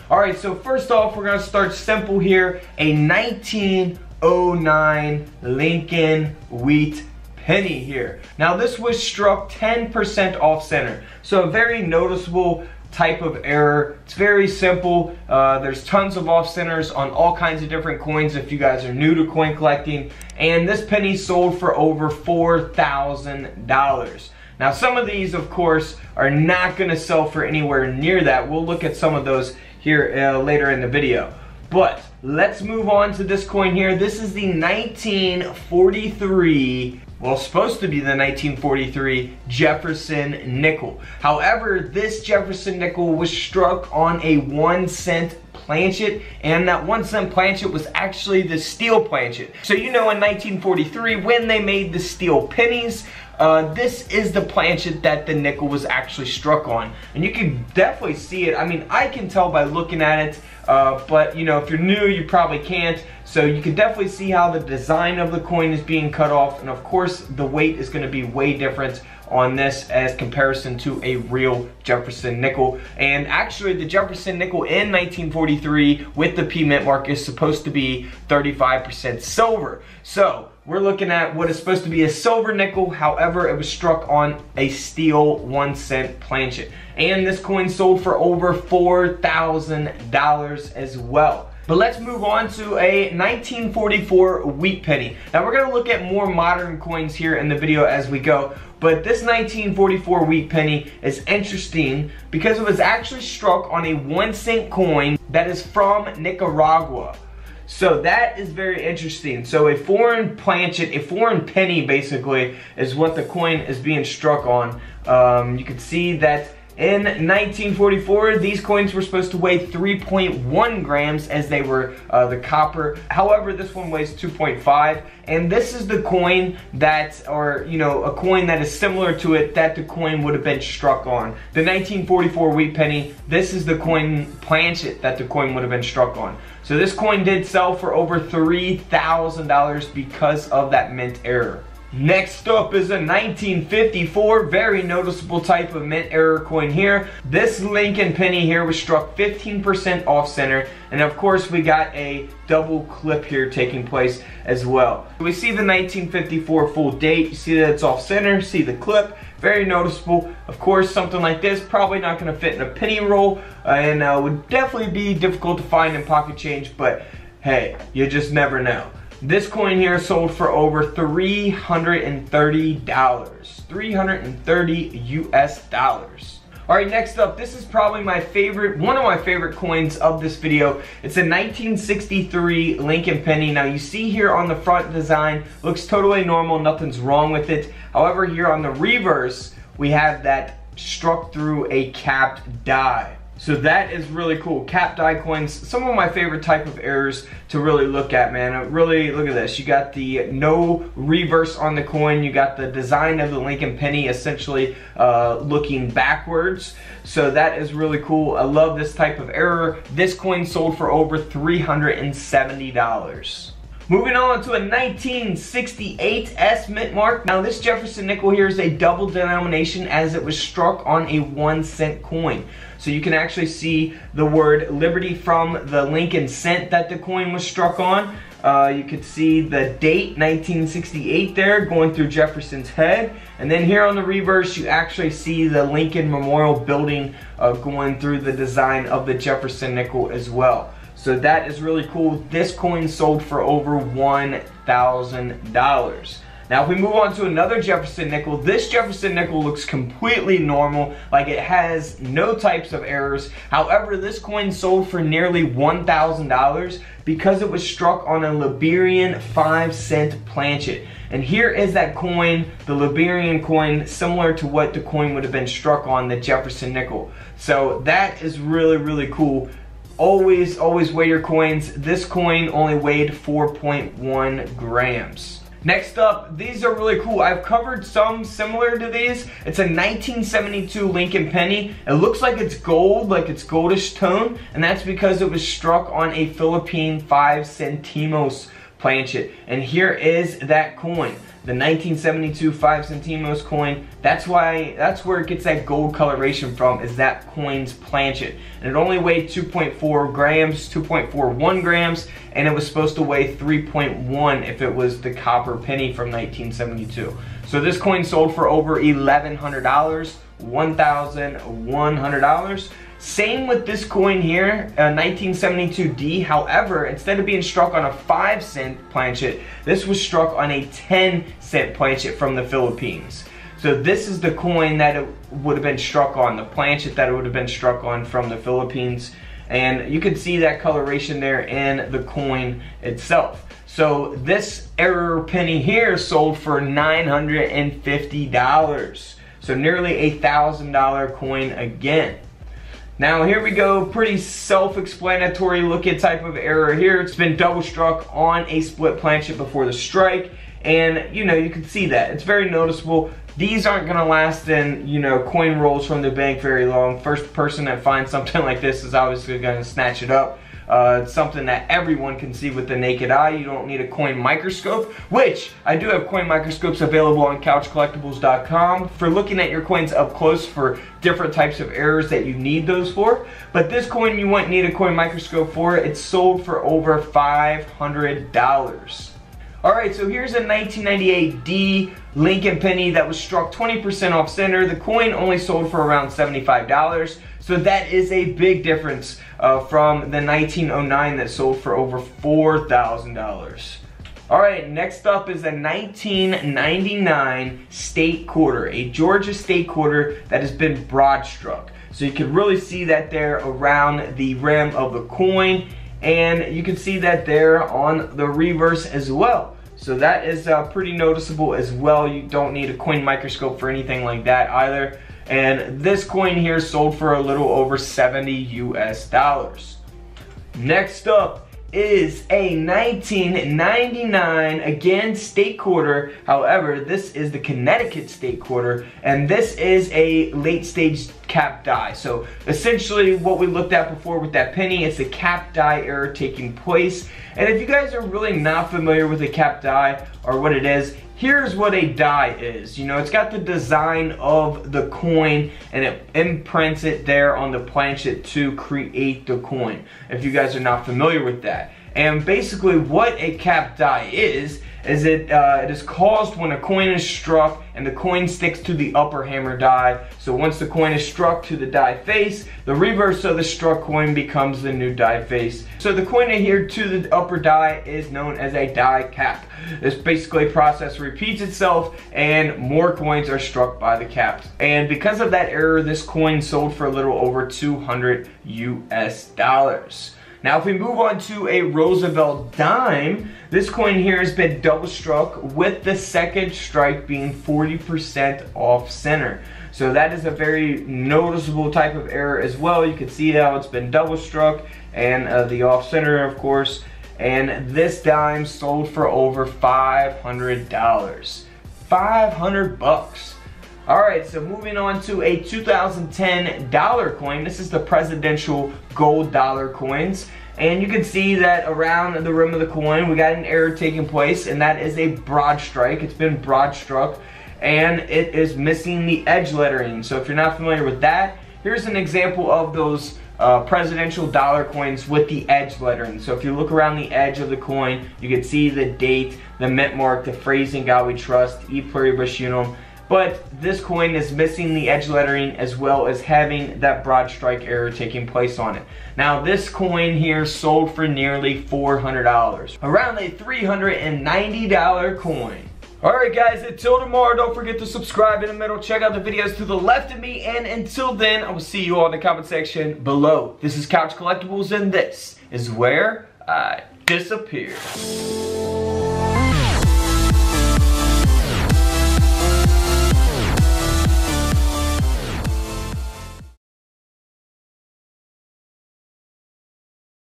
Alright, so first off, we're going to start simple here. A 1909 Lincoln wheat penny here. Now this was struck 10% off center, so a very noticeable type of error. It's very simple. There's tons of off centers on all kinds of different coins if you guys are new to coin collecting, and this penny sold for over $4,000. Now some of these of course are not going to sell for anywhere near that. We'll look at some of those here later in the video. But let's move on to this coin here. This is the 1943, well, supposed to be the 1943 Jefferson Nickel. However, this Jefferson Nickel was struck on a 1-cent planchet, and that 1-cent planchet was actually the steel planchet. So you know, in 1943 when they made the steel pennies, this is the planchet that the nickel was actually struck on, and you can definitely see it. I mean, I can tell by looking at it, but you know, if you're new, you probably can't. So you can definitely see how the design of the coin is being cut off, and of course the weight is going to be way different on this as comparison to a real Jefferson nickel. And actually the Jefferson nickel in 1943 with the P mint mark is supposed to be 35% silver. So we're looking at what is supposed to be a silver nickel. However, it was struck on a steel 1-cent planchet, and this coin sold for over $4,000 as well. But let's move on to a 1944 wheat penny. Now we're going to look at more modern coins here in the video as we go, but this 1944 wheat penny is interesting because it was actually struck on a 1-cent coin that is from Nicaragua. So that is very interesting. So a foreign planchet, a foreign penny basically, is what the coin is being struck on. You can see that in 1944, these coins were supposed to weigh 3.1 grams as they were the copper. However, this one weighs 2.5, and this is the coin that, or you know, a coin that is similar to it that the coin would have been struck on. The 1944 wheat penny, this is the coin planchet that the coin would have been struck on. So this coin did sell for over $3,000 because of that mint error. Next up is a 1954, very noticeable type of mint error coin here. This Lincoln penny here was struck 15% off center, and of course we got a double clip here taking place as well. We see the 1954 full date, you see that it's off center, see the clip, very noticeable. Of course, something like this probably not going to fit in a penny roll, and would definitely be difficult to find in pocket change, but hey, you just never know. This coin here sold for over $330. $330 US. Alright, next up, this is probably my favorite, one of my favorite coins of this video. It's a 1963 Lincoln penny. Now you see here on the front design, looks totally normal, nothing's wrong with it. However, here on the reverse, we have that struck through a capped die. So that is really cool. Cap die coins, some of my favorite type of errors to really look at, man. Really, look at this. You got the no reverse on the coin. You got the design of the Lincoln penny essentially looking backwards. So that is really cool. I love this type of error. This coin sold for over $370. Moving on to a 1968 S mint mark. Now this Jefferson nickel here is a double denomination as it was struck on a 1-cent coin. So you can actually see the word Liberty from the Lincoln cent that the coin was struck on. You could see the date 1968 there going through Jefferson's head. And then here on the reverse you actually see the Lincoln Memorial Building going through the design of the Jefferson nickel as well. So that is really cool. This coin sold for over $1,000. Now if we move on to another Jefferson nickel, this Jefferson nickel looks completely normal, like it has no types of errors. However, this coin sold for nearly $1,000 because it was struck on a Liberian 5-cent planchet. And here is that coin, the Liberian coin, similar to what the coin would have been struck on, the Jefferson nickel. So that is really, really cool. Always weigh your coins. This coin only weighed 4.1 grams. Next up, these are really cool. I've covered some similar to these. It's a 1972 Lincoln penny. It looks like it's gold, like it's goldish tone, and that's because it was struck on a Philippine 5 centimos planchet. And here is that coin. The 1972 5 centimos coin. That's where it gets that gold coloration from, is that coin's planchet. And it only weighed 2.4 grams, 2.41 grams, and it was supposed to weigh 3.1 if it was the copper penny from 1972. So this coin sold for over $1,100, $1,100. Same with this coin here, 1972D. However, instead of being struck on a 5-cent planchet, this was struck on a 10-cent planchet from the Philippines. So this is the coin that it would have been struck on, the planchet that it would have been struck on from the Philippines. And you can see that coloration there in the coin itself. So this error penny here sold for $950. So nearly a $1,000 coin again. Now here we go, pretty self-explanatory looking type of error here. It's been double struck on a split planchet before the strike, and you know, you can see that. It's very noticeable. These aren't gonna last in, you know, coin rolls from the bank very long. First person that finds something like this is obviously gonna snatch it up. It's something that everyone can see with the naked eye. You don't need a coin microscope, which I do have coin microscopes available on couchcollectibles.com for looking at your coins up close for different types of errors that you need those for. But this coin you won't need a coin microscope for. It's sold for over $500. Alright, so here's a 1998 D Lincoln penny that was struck 20% off center. The coin only sold for around $75. So that is a big difference from the 1909 that sold for over $4,000. Alright, next up is a 1999 state quarter, a Georgia state quarter that has been broad struck. So you can really see that there around the rim of the coin, and you can see that there on the reverse as well. So that is pretty noticeable as well. You don't need a coin microscope for anything like that either. And this coin here sold for a little over $70 US. Next up is a 1999, again, state quarter. However, this is the Connecticut state quarter, and this is a late stage cap die. So essentially what we looked at before with that penny, it's a cap die error taking place. And if you guys are really not familiar with a cap die or what it is, here's what a die is. You know, it's got the design of the coin and it imprints it there on the planchet to create the coin, if you guys are not familiar with that. And basically what a cap die is it is caused when a coin is struck and the coin sticks to the upper hammer die. So once the coin is struck to the die face, the reverse of the struck coin becomes the new die face. So the coin adhered to the upper die is known as a die cap. This basically process repeats itself and more coins are struck by the caps. And because of that error, this coin sold for a little over $200 US. Now if we move on to a Roosevelt Dime, this coin here has been double struck with the second strike being 40% off center. So that is a very noticeable type of error as well. You can see how it's been double struck and the off center, of course. And this dime sold for over $500. 500 bucks. Alright, so moving on to a 2010 dollar coin. This is the presidential gold dollar coins. And you can see that around the rim of the coin, we got an error taking place, and that is a broad strike. It's been broad struck, and it is missing the edge lettering. So if you're not familiar with that, here's an example of those presidential dollar coins with the edge lettering. So if you look around the edge of the coin, you can see the date, the mint mark, the phrasing, God We Trust, E Pluribus Unum. But this coin is missing the edge lettering as well as having that broad strike error taking place on it. Now this coin here sold for nearly $400. Around a $390 coin. Alright guys, until tomorrow, don't forget to subscribe in the middle. Check out the videos to the left of me. And until then, I will see you all in the comment section below. This is Couch Collectibles, and this is where I disappear.